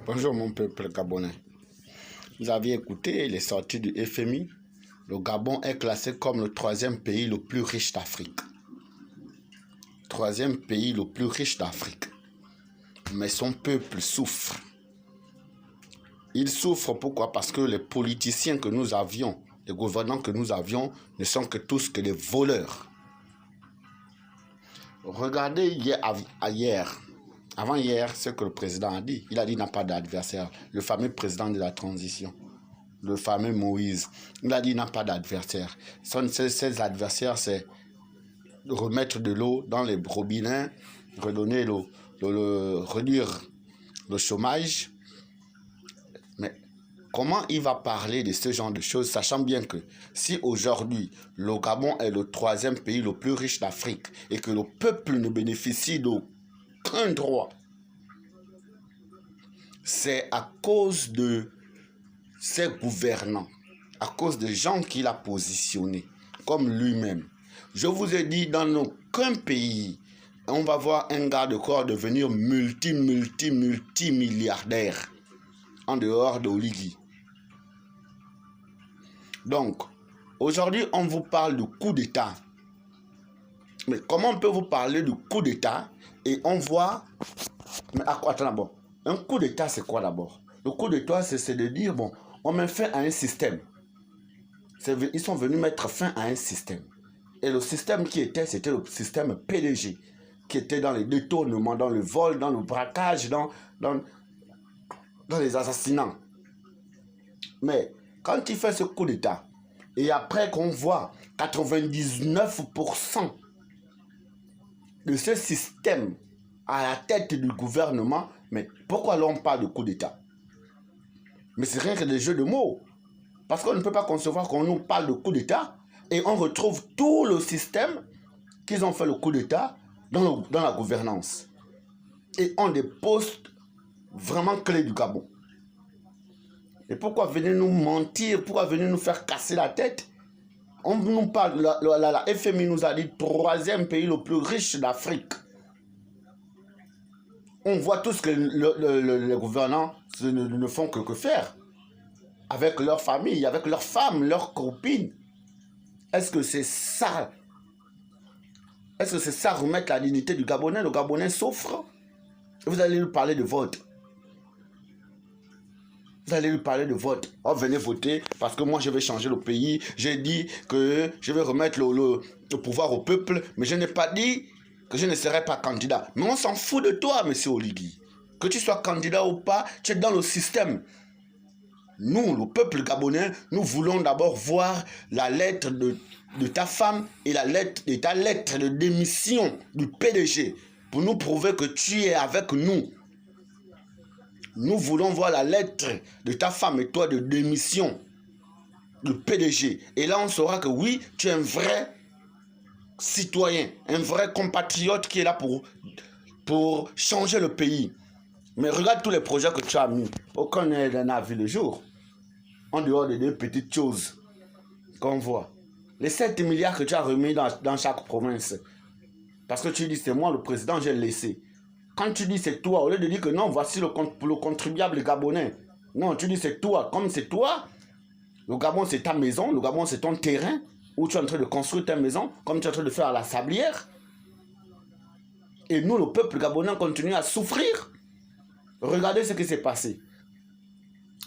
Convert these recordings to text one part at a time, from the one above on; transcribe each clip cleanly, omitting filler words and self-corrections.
Bonjour mon peuple gabonais. Vous aviez écouté les sorties du FMI. Le Gabon est classé comme le troisième pays le plus riche d'Afrique. Troisième pays le plus riche d'Afrique. Mais son peuple souffre. Il souffre pourquoi? Parce que les politiciens que nous avions, les gouvernants que nous avions, ne sont que tous que des voleurs. Regardez hier, avant-hier, ce que le président a dit. Il a dit qu'il n'a pas d'adversaire. Le fameux président de la transition, le fameux Moïse, il a dit qu'il n'a pas d'adversaire. Ses adversaires, c'est remettre de l'eau dans les robinets, redonner l'eau, réduire le chômage. Mais comment il va parler de ce genre de choses, sachant bien que si aujourd'hui le Gabon est le troisième pays le plus riche d'Afrique et que le peuple ne bénéficie d'aucun droit, c'est à cause de ses gouvernants, à cause des gens qu'il a positionnés, comme lui-même. Je vous ai dit, dans aucun pays, on va voir un garde-corps devenir multimilliardaire en dehors d'Oligui. Donc, aujourd'hui, on vous parle du coup d'État. Mais comment on peut vous parler du coup d'État et on voit... Mais à quoi? Attends d'abord. Un coup d'État, c'est quoi d'abord? Le coup d'État, c'est de dire, bon, on met fin à un système. Ils sont venus mettre fin à un système. Et le système qui était, c'était le système PDG, qui était dans les détournements, dans le vol, dans le braquage, dans les assassinats. Mais quand il fait ce coup d'État, et après qu'on voit 99% de ce système à la tête du gouvernement, mais pourquoi là on parle de coup d'État? Mais c'est rien que des jeux de mots. Parce qu'on ne peut pas concevoir qu'on nous parle de coup d'État et on retrouve tout le système qu'ils ont fait le coup d'État dans la gouvernance. Et on des postes vraiment clés du Gabon. Et pourquoi venir nous mentir? Pourquoi venir nous faire casser la tête? On nous parle, la FMI nous a dit troisième pays le plus riche d'Afrique. On voit tout ce que les gouvernants ne font que faire. Avec leur famille, avec leurs femmes, leurs copines. Est-ce que c'est ça? Est-ce que c'est ça remettre la dignité du Gabonais? Le Gabonais souffre. Et vous allez lui parler de vote. Vous allez lui parler de vote. Oh, venez voter parce que moi je vais changer le pays. J'ai dit que je vais remettre le pouvoir au peuple, mais je n'ai pas dit que je ne serai pas candidat. Mais on s'en fout de toi, monsieur Oligui. Que tu sois candidat ou pas, tu es dans le système. Nous, le peuple gabonais, nous voulons d'abord voir la lettre de ta femme et ta lettre de démission du PDG pour nous prouver que tu es avec nous. Nous voulons voir la lettre de ta femme et toi de démission du PDG. Et là, on saura que oui, tu es un vrai citoyen, un vrai compatriote qui est là pour changer le pays. Mais regarde tous les projets que tu as mis. Aucun n'a vu le jour. En dehors de deux petites choses qu'on voit. Les 7 milliards que tu as remis dans chaque province. Parce que tu dis, c'est moi le président, j'ai laissé. Quand tu dis c'est toi, au lieu de dire que non, voici le contribuable gabonais. Non, tu dis c'est toi. Comme c'est toi, le Gabon c'est ta maison, le Gabon c'est ton terrain, où tu es en train de construire ta maison, comme tu es en train de faire à la sablière. Et nous, le peuple gabonais, continue à souffrir. Regardez ce qui s'est passé.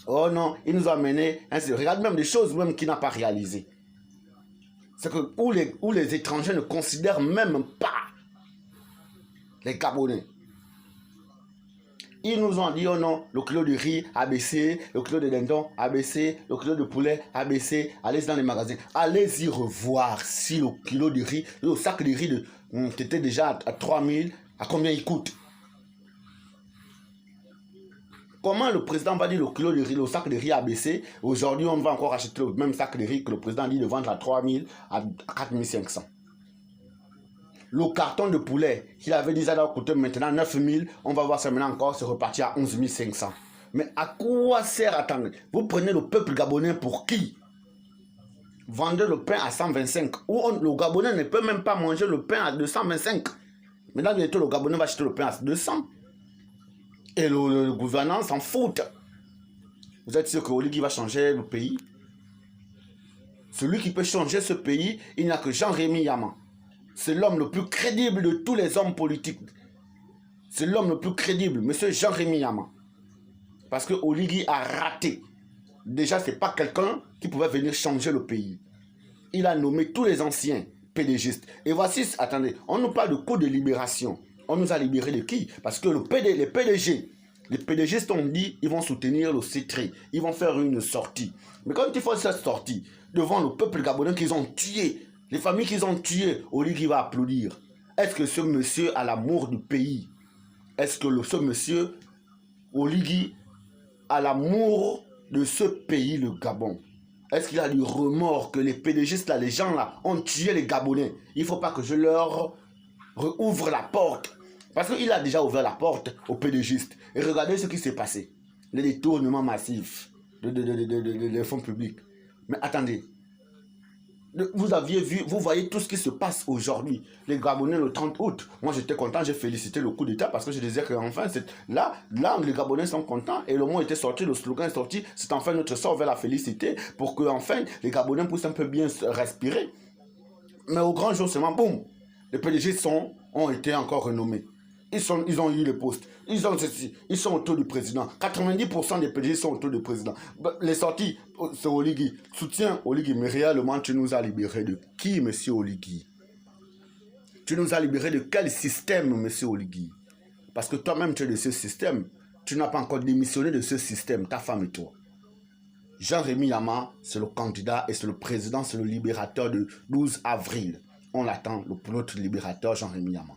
Oh non, il nous a amené, regarde même des choses même qu'il n'a pas réalisées. C'est que où les étrangers ne considèrent même pas les Gabonais. Ils nous ont dit, oh non, le kilo de riz a baissé, le kilo de dindon a baissé, le kilo de poulet a baissé. Allez-y dans les magasins. Allez-y revoir si le kilo de riz, le sac de riz qui était déjà à 3000, à combien il coûte. Comment le président va dire le kilo de riz, le sac de riz a baissé? Aujourd'hui, on va encore acheter le même sac de riz que le président dit de vendre à 3000 à 4500. Le carton de poulet, qu'il avait déjà coûté maintenant 9000, on va voir ça maintenant encore, c'est reparti à 11 500. Mais à quoi sert attendre? Vous prenez le peuple gabonais pour qui? Vendez le pain à 125. Ou le Gabonais ne peut même pas manger le pain à 225. Maintenant, bientôt, le Gabonais va acheter le pain à 200. Et le gouvernement s'en fout. Vous êtes sûr que Oligui va changer le pays? Celui qui peut changer ce pays, il n'y a que Jean-Rémy Yama. C'est l'homme le plus crédible de tous les hommes politiques. C'est l'homme le plus crédible, monsieur Jean-Rémy Yama. Parce que Oligui a raté. Déjà, ce n'est pas quelqu'un qui pouvait venir changer le pays. Il a nommé tous les anciens PDGistes. Et voici, attendez, on nous parle de coup de libération. On nous a libéré de qui? Parce que les PDGistes ont dit ils vont soutenir le C3. Ils vont faire une sortie. Mais quand ils font cette sortie, devant le peuple gabonais qu'ils ont tué, les familles qu'ils ont tuées, Oligui va applaudir. Est-ce que ce monsieur a l'amour du pays? Est-ce que ce monsieur, Oligui, a l'amour de ce pays, le Gabon? Est-ce qu'il a du remords que les PDGistes, là, les gens là, ont tué les Gabonais? Il ne faut pas que je leur rouvre la porte. Parce qu'il a déjà ouvert la porte aux PDGistes. Et regardez ce qui s'est passé. Les détournements massifs des fonds publics. Mais attendez. Vous aviez vu, vous voyez tout ce qui se passe aujourd'hui. Les Gabonais le 30 août. Moi j'étais content, j'ai félicité le coup d'État parce que je disais qu'enfin, là, les Gabonais sont contents et le mot était sorti, le slogan est sorti. C'est enfin notre sort vers la félicité pour que enfin les Gabonais puissent un peu bien respirer. Mais au grand jour seulement, boum, les PDG ont été encore renommés. Ils ont eu le poste. Ils ont ceci. Ils sont autour du président. 90% des PDG sont autour du président. Les sorties, c'est Oligui. Soutien Oligui. Mais réellement, tu nous as libérés de qui, monsieur Oligui? Tu nous as libérés de quel système, monsieur Oligui? Parce que toi-même, tu es de ce système. Tu n'as pas encore démissionné de ce système, ta femme et toi. Jean-Rémy Yama, c'est le candidat et c'est le président, c'est le libérateur de 12 avril. On l'attend, notre libérateur Jean-Rémy Yama.